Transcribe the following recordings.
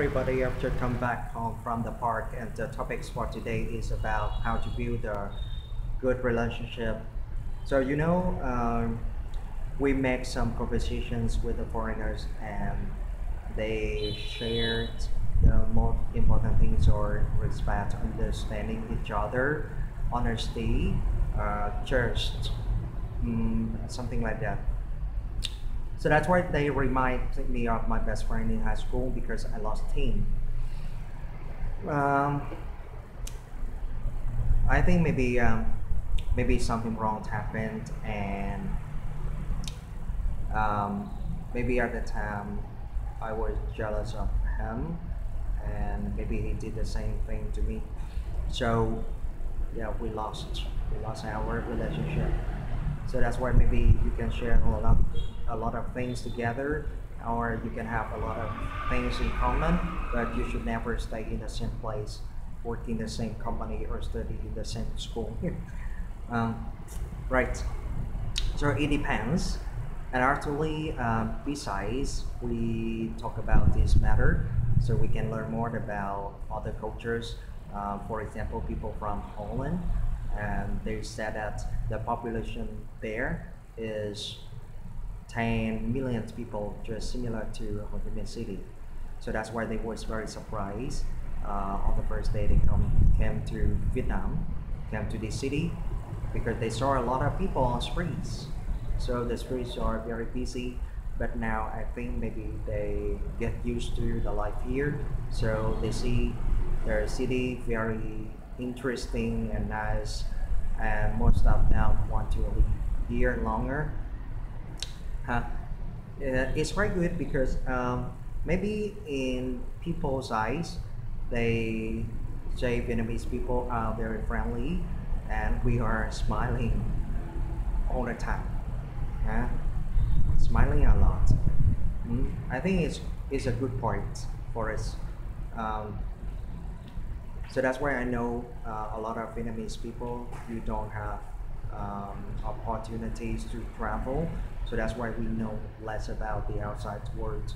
everybody, after come back home from the park, and the topics for today is about how to build a good relationship. So we make some conversations with the foreigners, and they shared the most important things or respect, understanding each other, honesty, trust, something like that. So that's why they remind me of my best friend in high school because I lost him. Um, I think maybe something wrong happened, and um, maybe at the time I was jealous of him, and maybe he did the same thing to me. So yeah, we lost our relationship. So that's why maybe you can share a lot of things together, or you can have a lot of things in common, but you should never stay in the same place, work in the same company, or study in the same school. um, right. So it depends. And actually, besides, we talk about this matter, so we can learn more about other cultures. For example, people from Holland, and they said that the population there is 10 million people, just similar to Ho Chi Minh City. So that's why they was very surprised on the first day they came to Vietnam, came to this city, because they saw a lot of people on streets. So the streets are very busy, but now I think maybe they get used to the life here. So they see their city very interesting and nice, and most of them want to live here longer. Huh? It's quite good because maybe in people's eyes, they say Vietnamese people are very friendly, and we are smiling all the time. Huh? Smiling a lot. I think it's a good point for us. Um, so that's why I know a lot of Vietnamese people you don't have opportunities to travel. So that's why we know less about the outside world.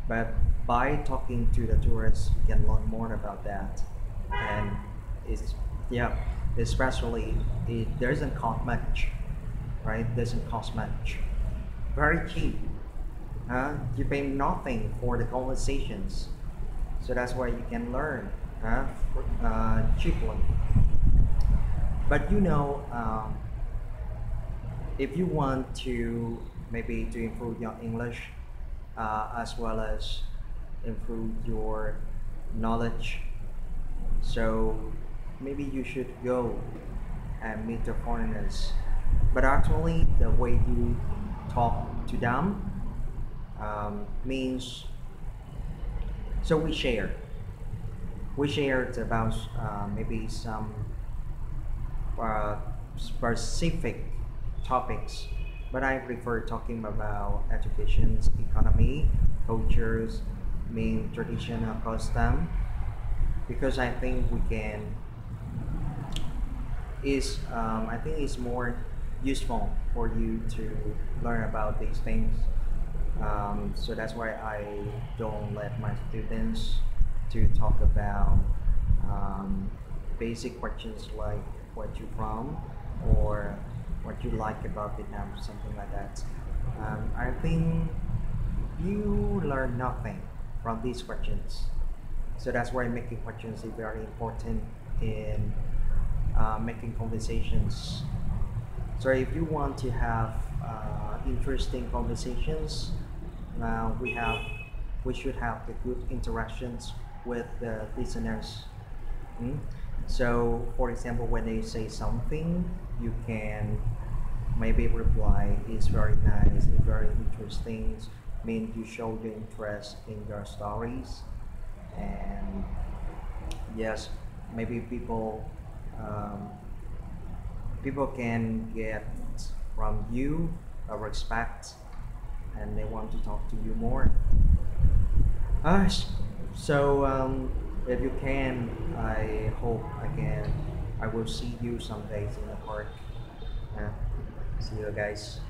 But by talking to the tourists, you can learn more about that. And it's yeah, especially it doesn't cost much, right? Doesn't cost much. Very cheap. You pay nothing for the conversations. So that's why you can learn cheaply. But if you want to maybe to improve your English, as well as improve your knowledge, so maybe you should go and meet the foreigners. But actually, the way you talk to them means, so we shared about maybe some uh, specific topics, but I prefer talking about educations, economy, cultures, mean traditional custom, because I think it's more useful for you to learn about these things. So that's why I don't let my students to talk about um, basic questions like what you from, or what you like about Vietnam, something like that. I think you learn nothing from these questions. So that's why making questions is very important in making conversations. So if you want to have interesting conversations, we have we should have the good interactions with the listeners. Mm? So, for example, when they say something, you can maybe reply, "It's very nice, it's very interesting." Mean you show your interest in their stories, and yes, maybe um, people can get from you a respect, and they want to talk to you more. Uh, s- so if you can, I hope I will see you some days in the park. Uh, See you guys.